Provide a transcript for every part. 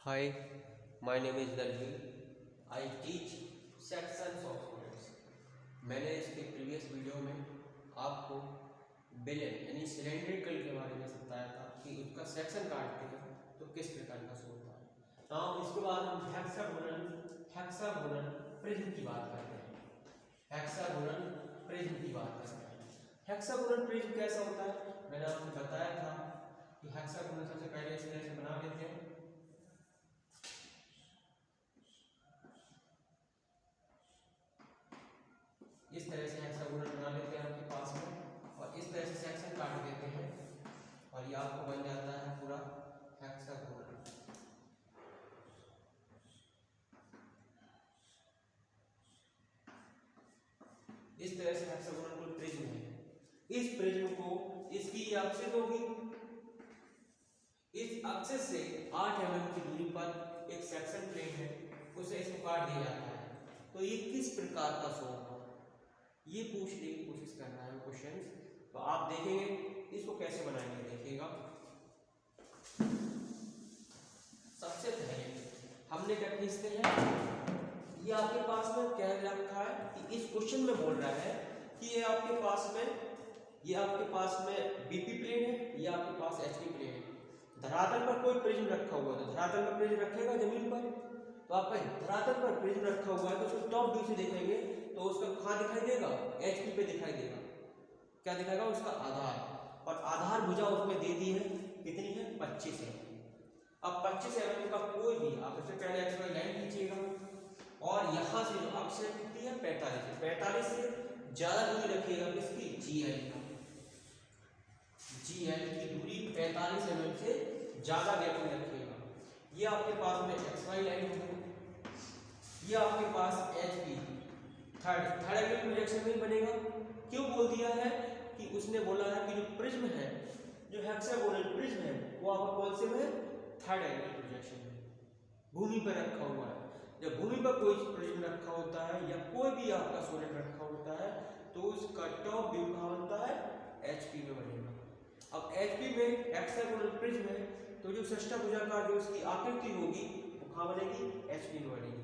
Hi, my name is Dalvi. I teach sections of students. मैंने इसके previous video में आपको बेलन यानी सिलेंड्रिकल के बारे में बताया था कि उसका सेक्शन काटते हैं तो किस प्रकार का शो होता है। नाउ इसके बाद हम हेक्सागोनल प्रिज्म की बात करते हैं। हेक्सागोनल प्रिज्म की बात करते हैं। हेक्सागोनल प्रिज्म कैसा होता है, मैंने आपको बताया था कि हेक्सागोनल सबसे पहले इस तरह से बना लेते हैं। इस तरह से हेक्सागोनल बना लेते हैं आपके पास में और इस तरह से सेक्शन काट देते हैं और ये आपको बन जाता है पूरा हेक्सागोनल। इस तरह से हेक्सागोनल कोई प्रिज्म है। इस प्रिज्म को इसकी एक्सिस होगी, इस एक्सिस से 8 mm की दूरी पर एक सेक्शन प्लेन है, उसे इसको काट दिया जाता है। तो ये किस प्रकार का शो होगा ये पूछने की कोशिश करना है क्वेश्चंस। तो आप देखेंगे इसको कैसे बनाएंगे, देखिएगा। सबसे पहले हमने क्या खींचते हैं, ये आपके पास में क्या रखा है कि इस क्वेश्चन में बोल रहा है कि ये आपके पास में बीपी प्लेन है, ये आपके पास एचपी प्लेन है। धरातल पर कोई प्रिज्म रखा हुआ है तो धरातल पर प्रिज्म रखेगा जमीन पर, तो आपका धरातल पर प्रिज्म रखा हुआ है तो उसको टॉप व्यू से देखेंगे तो उसका कहाँ दिखाई देगा, एचपी पे दिखाई देगा। क्या दिखाएगा, उसका आधार, और आधार भुजा उसमें दे दी है, कितनी है, 25 है। अब 25 mm का कोई भी आप सबसे पहले एक्स वाई लाइन खींचिएगा और यहाँ से जो अक्ष है कितनी है, 45 है। 45 से ज्यादा दूरी रखिएगा किसकी, जीएल की दूरी 45 mm से ज्यादा गैप में रखिएगा। ये आपके पास में एक्स वाई लाइन होगी, ये आपके पास एचपी थर्ड एंगल प्रोजेक्शन नहीं बनेगा। क्यों बोल दिया है कि उसने बोला है कि जो प्रिज्म है, जो हेक्सागोनल प्रिज्म है, वो आपका कौन से में, थर्ड एंगल प्रोजेक्शन है, भूमि पर रखा हुआ है। जब भूमि पर कोई प्रिज्म रखा होता है या कोई भी आपका सोलेट रखा होता है तो उसका टॉप व्यू कहाँ बनता है, एचपी में बनेगा। अब एचपी में हेक्सागोनल प्रिज्म है तो जो षष्ठभुजाकार जो उसकी आकृति होगी वो कहाँ बनेगी, एचपी में बनेगी।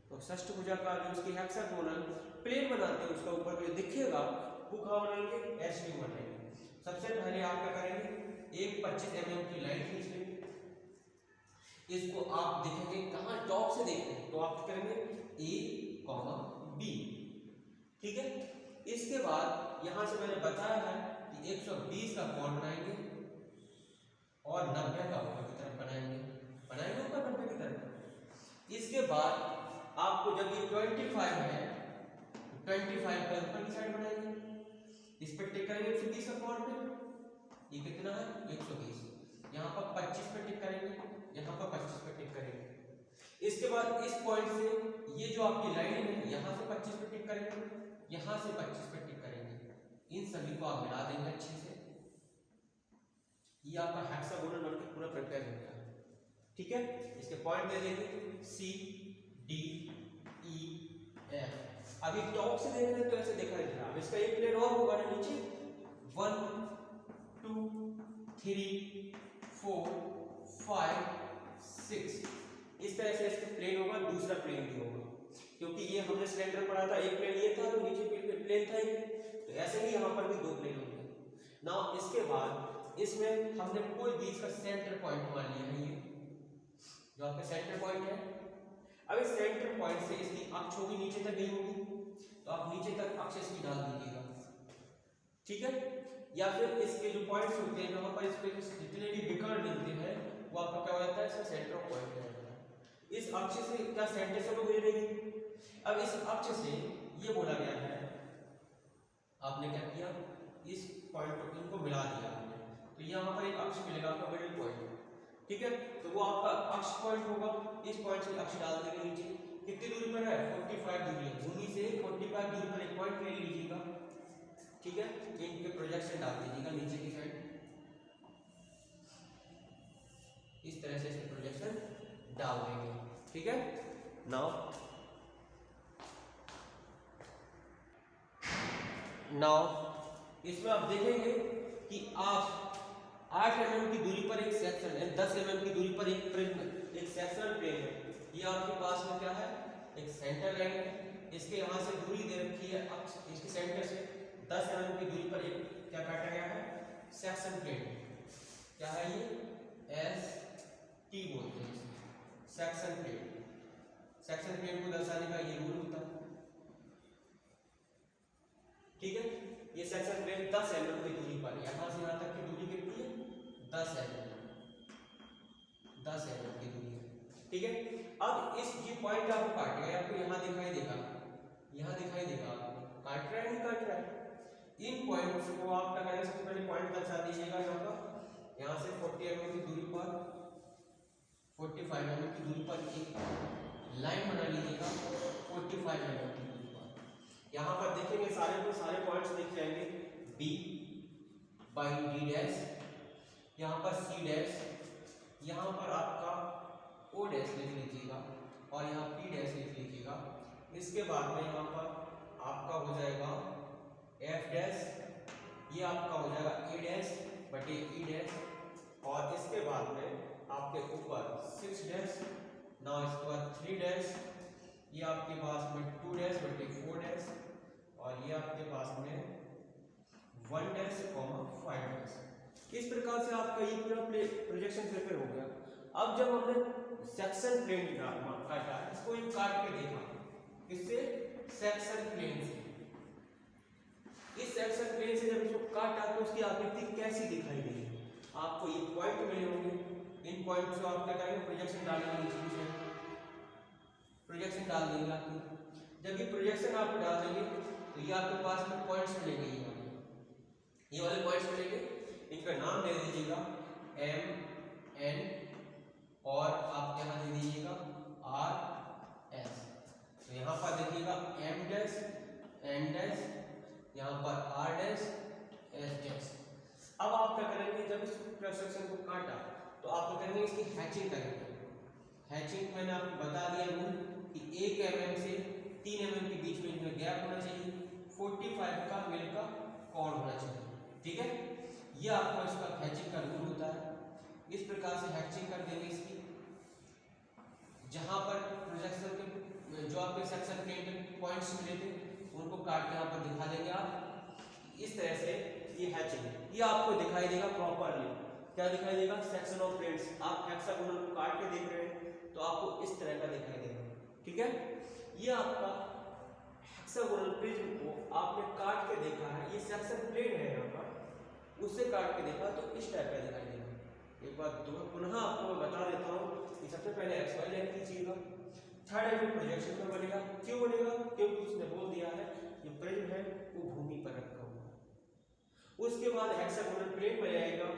तो षष्ठभुजाकार जो उसकी हेक्सागोनल प्लेन बनाते हैं उसका ऊपर जो दिखेगा वो कहाँ बनाएंगे, एचपी में बनाएंगे। सबसे पहले आप क्या करेंगे, एक 25 mm की लाइन खींच लेंगे। इसको आप देखेंगे कहाँ, टॉप से देखते हैं तो आप करेंगे ए कॉमा बी, ठीक है। इसके बाद यहां से मैंने बताया है कि 120 का कोण बनाएंगे और 90 का ऊपर की तरफ बनाएंगे ऊपर 90 की तरफ। इसके बाद आपको जब ये 25 है, 25 का ऊपर की साइड बनाएंगे, इस पे टिक करेंगे 120 का कोण पे, ये कितना है, 120। यहाँ पर 25 पे टिक करेंगे, यहाँ पर 25 पे टिक करेंगे। इसके बाद इस पॉइंट से ये जो आपकी लाइन है यहाँ से 25 पे टिक करेंगे, यहाँ से 25 पे टिक करेंगे। इन सभी को आप मिला देंगे अच्छे से, ये आपका हेक्सागोनल बनकर पूरा प्रिपेयर हो गया, ठीक है। इसके पॉइंट दे देंगे सी डी ई एफ। अभी टॉप से देख रहे हैं तो ऐसे दिखाई दे रहा है। अब इसका एक प्लेन और होगा ना नीचे, 1 2 3 4 5 6, इस तरह से इसका प्लेन होगा, दूसरा प्लेन भी होगा। क्योंकि ये हमने सिलेंडर पढ़ा था, एक प्लेन ये था तो नीचे प्लेन था ये, तो ऐसे ही यहाँ पर भी 2 प्लेन होंगे। नाउ इसके बाद इसमें हमने कोई बीच का सेंटर पॉइंट मान लिया है, ये जो आपका सेंटर पॉइंट है। अब इस सेंटर पॉइंट से इसकी अक्ष होगी नीचे तक गई होगी, तो आप नीचे तक अक्ष इसकी डाल दीजिएगा, ठीक है। या फिर इसके जो पॉइंट्स होते हैं वहां पर इसके जितने भी विकर्ण मिलते हैं वो आपका क्या हो जाता है, इसका सेंटर ऑफ पॉइंट हो जाता है। इस अक्ष से क्या सेंटर से गुजरेगी। अब इस अक्ष से ये बोला गया है, आपने क्या किया, इस पॉइंट को इनको मिला दिया आपने, तो यहाँ पर एक अक्ष मिलेगा आपका मिडिल पॉइंट, ठीक है। तो वो आपका अक्ष पॉइंट होगा, इस पॉइंट से अक्ष डाल देंगे नीचे। कितनी दूरी पर है, 45 दूरी है, भूमि से 45 दूरी पर एक पॉइंट ले लीजिएगा, ठीक है। इनके प्रोजेक्शन डाल दीजिएगा नीचे की साइड, इस तरह से इसके प्रोजेक्शन डाल देंगे, ठीक है। नाउ इसमें आप देखेंगे कि आप 8 mm की दूरी पर एक सेक्शन है, 10 mm की दूरी पर एक एक सेक्शनल प्लेन है, ये आपके पास में क्या है, एक सेंटर लाइन है, इसके यहाँ से दूरी दे रखी है अक्ष, इसके सेंटर से 10 mm की दूरी पर एक क्या काटा गया है, सेक्शन प्लेन। क्या है ये, एस टी बोलते हैं सेक्शन प्लेन। सेक्शन प्लेन को दर्शाने का ये रूल होता है, ठीक है। ये सेक्शन प्लेन 10 mm की दूरी पर, यहां से यहां तक की दूरी कितनी है, 10 mm, 10 mm की दूरी है, ठीक है। अब इस ये पॉइंट आपको काटेगा, आपको यहां दिखाई देगा, यहां दिखाई देगा आपको काट रहा है नहीं काट रहा है। इन पॉइंट्स को आप क्या करेंगे, सबसे पहले पॉइंट दर्शा दीजिएगा यहाँ पर, यहाँ से 40 mm की दूरी पर, 45 mm की दूरी पर एक लाइन बना लीजिएगा 45 mm की दूरी पर। यहाँ पर देखेंगे सारे पॉइंट्स दिख जाएंगे, B बाई D डैश, यहाँ पर C डैश, यहाँ पर आपका O डैश लिख लीजिएगा और यहाँ P डैश लिख लीजिएगा। इसके बाद में यहाँ पर आपका हो जाएगा F डैश, ये आपका हो जाएगा A डैश बटे E डैश, और इसके बाद में आपके ऊपर 6 डैश, ना इसके बाद 3 डैश, ये आपके पास में 2 डैश बटे 4 डैश, और ये आपके पास में 1 डैश 5 डैश। इस प्रकार से आपका ये पूरा प्रोजेक्शन प्रिपेयर हो गया। अब जब हमने सेक्शन प्लेन काटा, इसको ये काट के देखा, किससे, सेक्शन प्लेन से। इस सेक्शन प्लेन से जब इसको काटा तो उसकी आकृति कैसी दिखाई देगी, आपको ये पॉइंट मिले होंगे, इन पॉइंट से आप क्या करेंगे, प्रोजेक्शन डालेंगे, प्रोजेक्शन डाल देंगे आपको। जब ये प्रोजेक्शन आप डाल देंगे तो ये आपके पास में पॉइंट्स मिलेंगे, ये वाले पॉइंट्स मिलेंगे, इनका नाम दे दीजिएगा M N और आप यहाँ दे दीजिएगा R S। तो यहाँ पर देखिएगा M डैश N डैश, यहाँ पर R डैश S डैश। अब आप क्या करेंगे, जब इस प्रोजेक्शन को काटा तो आप क्या करेंगे, इसकी हैचिंग करेंगे। हैचिंग मैंने आपको बता दिया रूल कि 1 mm से 3 mm के बीच में इनमें गैप होना चाहिए, 45 का मिल का कोण होना चाहिए, ठीक है। ये आपको इसका हैचिंग का रूल होता है। इस प्रकार से हैचिंग कर देंगे इसकी, जहां पर प्रोजेक्शन के जो आपके सेक्शन प्लेन के पॉइंट्स मिले थे उनको काट के यहाँ पर दिखा देंगे आप, इस तरह से ये हैचिंग, ये आपको दिखाई देगा प्रॉपरली। क्या दिखाई देगा, सेक्शन ऑफ प्लेन्स। आप हेक्सागोनल को काट के देख रहे हैं तो आपको इस तरह का दिखाई देगा, ठीक है। ये आपका हेक्सागोनल प्रिज्म को आपने काट के देखा है, ये सेक्शन प्लेन है यहाँ पर, उससे काट के देखा तो इस टाइप का दिखाई देगा। एक बार पुनः आपको मैं बता देता हूँ कि सबसे पहले XY लाइन खींचिएगा, थर्ड एंगल प्रोजेक्शन में बनेगा। क्यों बनेगा, क्योंकि उसने बोल दिया है ये प्रिज्म है वो भूमि पर रखा हुआ है। उसके बाद हेक्सागोनल प्लेन बनाएगा।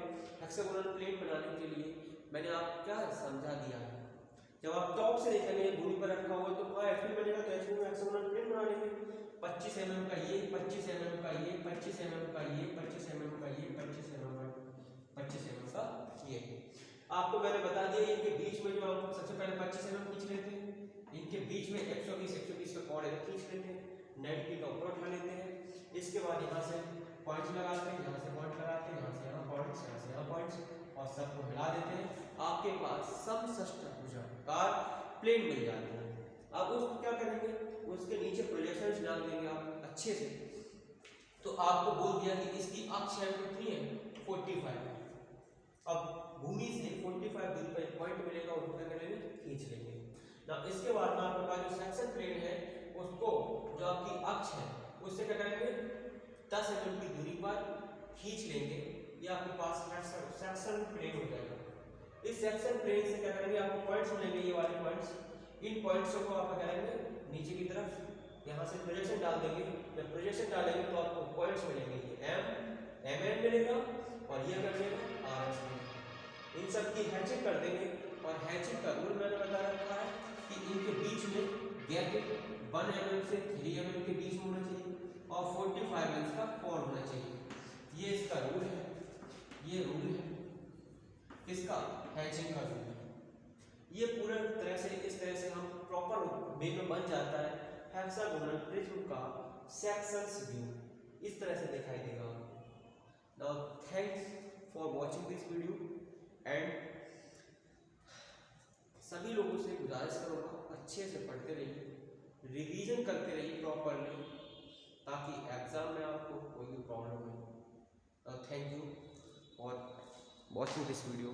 हेक्सागोनल प्लेन बनाने के लिए मैंने आपको क्या समझा दिया है, जब आप टॉप से देखेंगे भूमि पर रखा हुआ तो वहाँ HP बनेगा, तो HP में हेक्सागोनल प्लेन बना लेंगे। 25 mm का ये, 25 mm का ये, 25 mm का ये, 25 mm का ये, 25 mm का 25 mm का ये। आपको मैंने बता दिया इनके बीच में जो हम सबसे पहले 25 mm खींच लेते हैं, इनके बीच में 120 का कोण खींच लेते हैं, 90 का ऊपर उठा लेते हैं। इसके बाद यहाँ से पॉइंट्स लगाते हैं, यहाँ से पॉइंट लगाते हैं, यहाँ से यहाँ पॉइंट्स, यहाँ से यहाँ पॉइंट्स, और सबको मिला देते हैं। आपके पास समषष्टिभुजाकार प्लेन मिल जाते हैं। अब उसको क्या करेंगे, उसके नीचे प्रोजेक्शंस डाल देंगे आप अच्छे से। तो आपको बोल दिया कि इसकी अक्ष है कितनी है, 45। अब भूमि से 45 दूरी पर एक पॉइंट मिलेगा, उसको क्या करेंगे, खींच लेंगे ना। इसके बाद में आपके पास जो सेक्शन प्लेन है उसको, जो आपकी अक्ष है उससे क्या करेंगे, 10 mm की दूरी पर खींच लेंगे। ये आपके पास सेक्शन प्लेन हो जाएगा। इस सेक्शन प्लेन से क्या करेंगे, आपको पॉइंट्स मिलेंगे, ये वाले पॉइंट्स। इन पॉइंट्स को आप क्या करेंगे, नीचे की तरफ यहाँ से प्रोजेक्शन डाल देंगे। जब प्रोजेक्शन डालेंगे तो आपको पॉइंट्स मिलेंगे, ये MN मिलेगा और ये क्या मिलेगा, RS मिलेगा। इन सब की हैचिंग कर देंगे, और हैचिंग का रूल मैंने बता रखा है कि इनके बीच में गैप 1 mm से 3 mm के बीच में होना चाहिए, और 45 इंच का कोण होना चाहिए। ये इसका रूल है, ये रूल है इसका हैचिंग का रूल। ये पूरा तरह से इस तरह से हम प्रॉपर वे में बन जाता है हेक्सागोनल प्रिज्म का सेक्शंस व्यू, इस तरह से दिखाई देगा। Now thanks for watching this video and सभी लोगों से गुजारिश करूँगा अच्छे से पढ़ते रहिए, रिवीजन करते रहिए प्रॉपरली, ताकि एग्ज़ाम में आपको कोई भी प्रॉब्लम नहीं। Thank you for watching this video.